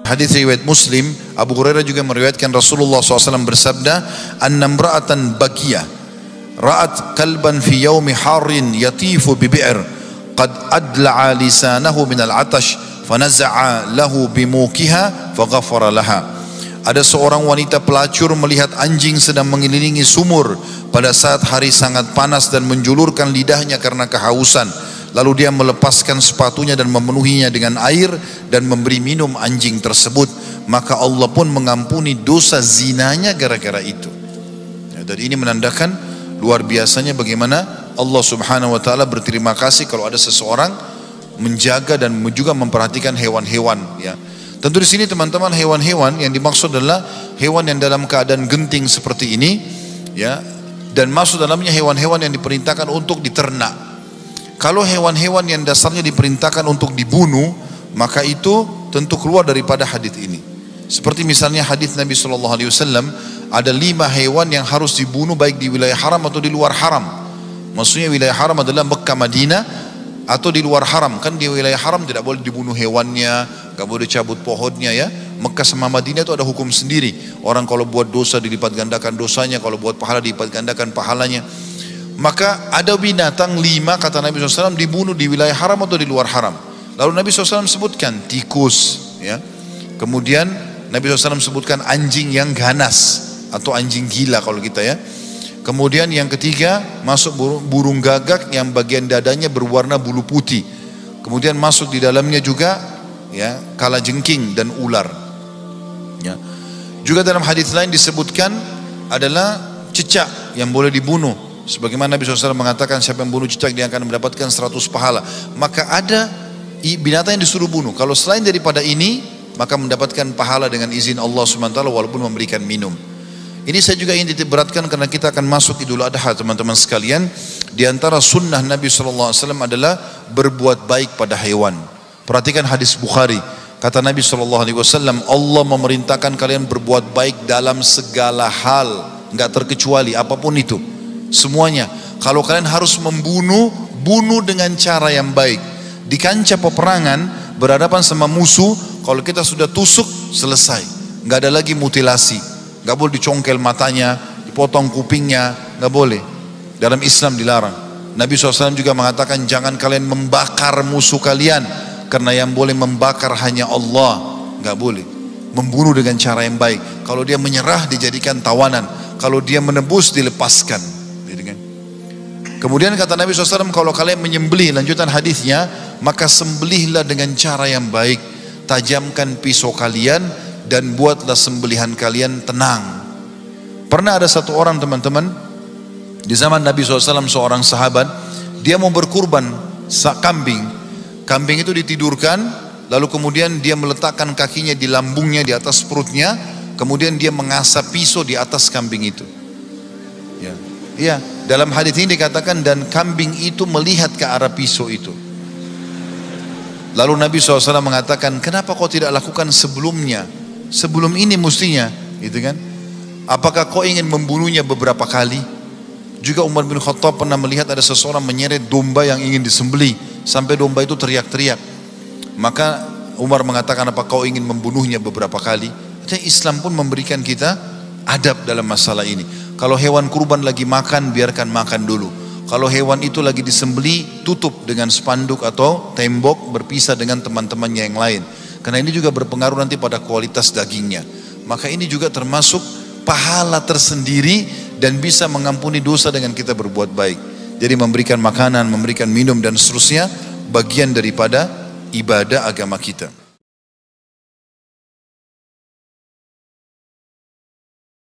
Hadis riwayat Muslim, Abu Hurairah juga meriwayatkan Rasulullah SAW bersabda, "Anna imra'atan bakiyah ra'at kalban fi yaumi harrin yatifu bi bi'r qad adla'a lisanahu min al-'atash fanaza'a lahu bimukiha faghafara laha." Ada seorang wanita pelacur melihat anjing sedang mengelilingi sumur pada saat hari sangat panas dan menjulurkan lidahnya karena kehausan. Lalu dia melepaskan sepatunya dan memenuhinya dengan air dan memberi minum anjing tersebut. Maka Allah pun mengampuni dosa zinanya gara-gara itu. Dan ini menandakan luar biasanya bagaimana Allah Subhanahu wa Ta'ala berterima kasih kalau ada seseorang menjaga dan juga memperhatikan hewan-hewan. Ya. Tentu di sini teman-teman, hewan-hewan yang dimaksud adalah hewan yang dalam keadaan genting seperti ini, ya. Dan masuk dalamnya hewan-hewan yang diperintahkan untuk diternak. Kalau hewan-hewan yang dasarnya diperintahkan untuk dibunuh, maka itu tentu keluar daripada hadis ini. Seperti misalnya hadis Nabi SAW, ada 5 hewan yang harus dibunuh baik di wilayah haram atau di luar haram. Maksudnya wilayah haram adalah Mekah, Madinah, atau di luar haram. Kan di wilayah haram tidak boleh dibunuh hewannya, gak boleh cabut pohonnya, ya. Mekah sama Madinah itu ada hukum sendiri. Orang kalau buat dosa dilipat gandakan dosanya, kalau buat pahala dilipat gandakan pahalanya. Maka ada binatang 5 kata Nabi SAW dibunuh di wilayah haram atau di luar haram. Lalu Nabi SAW sebutkan tikus, ya. Kemudian Nabi SAW sebutkan anjing yang ganas atau anjing gila kalau kita, ya. Kemudian yang ketiga masuk burung gagak yang bagian dadanya berwarna bulu putih. Kemudian masuk di dalamnya juga, ya, kalajengking dan ular. Ya. Juga dalam hadis lain disebutkan adalah cicak yang boleh dibunuh. Sebagaimana Nabi SAW mengatakan siapa yang bunuh cicak dia akan mendapatkan 100 pahala. Maka ada binatang yang disuruh bunuh. Kalau selain daripada ini, maka mendapatkan pahala dengan izin Allah SWT walaupun memberikan minum. Ini saya juga ingin diberatkan karena kita akan masuk Idul Adha teman-teman sekalian. Di antara sunnah Nabi SAW adalah berbuat baik pada hewan. Perhatikan hadis Bukhari. Kata Nabi SAW, Allah memerintahkan kalian berbuat baik dalam segala hal. Enggak terkecuali apapun itu. Semuanya. Kalau kalian harus membunuh, bunuh dengan cara yang baik. Di kancah peperangan berhadapan sama musuh, kalau kita sudah tusuk selesai, nggak ada lagi mutilasi, nggak boleh dicongkel matanya, dipotong kupingnya, nggak boleh. Dalam Islam dilarang. Nabi SAW juga mengatakan jangan kalian membakar musuh kalian, karena yang boleh membakar hanya Allah, nggak boleh. Membunuh dengan cara yang baik. Kalau dia menyerah dijadikan tawanan, kalau dia menebus dilepaskan. Kemudian kata Nabi SAW, kalau kalian menyembelih, lanjutan hadisnya, maka sembelihlah dengan cara yang baik. Tajamkan pisau kalian dan buatlah sembelihan kalian tenang. Pernah ada satu orang teman-teman, di zaman Nabi SAW, seorang sahabat, dia mau berkurban kambing. Kambing itu ditidurkan, lalu kemudian dia meletakkan kakinya di lambungnya, di atas perutnya, kemudian dia mengasah pisau di atas kambing itu. Ya. Ya, dalam hadis ini dikatakan dan kambing itu melihat ke arah pisau itu. Lalu Nabi SAW mengatakan, kenapa kau tidak lakukan sebelumnya? Sebelum ini mestinya, gitu kan? Apakah kau ingin membunuhnya beberapa kali? Juga Umar bin Khattab pernah melihat ada seseorang menyeret domba yang ingin disembelih sampai domba itu teriak-teriak. Maka Umar mengatakan, apa kau ingin membunuhnya beberapa kali? Jadi Islam pun memberikan kita adab dalam masalah ini. Kalau hewan kurban lagi makan, biarkan makan dulu. Kalau hewan itu lagi disembeli, tutup dengan spanduk atau tembok, berpisah dengan teman-temannya yang lain. Karena ini juga berpengaruh nanti pada kualitas dagingnya. Maka ini juga termasuk pahala tersendiri dan bisa mengampuni dosa dengan kita berbuat baik. Jadi memberikan makanan, memberikan minum dan seterusnya, bagian daripada ibadah agama kita.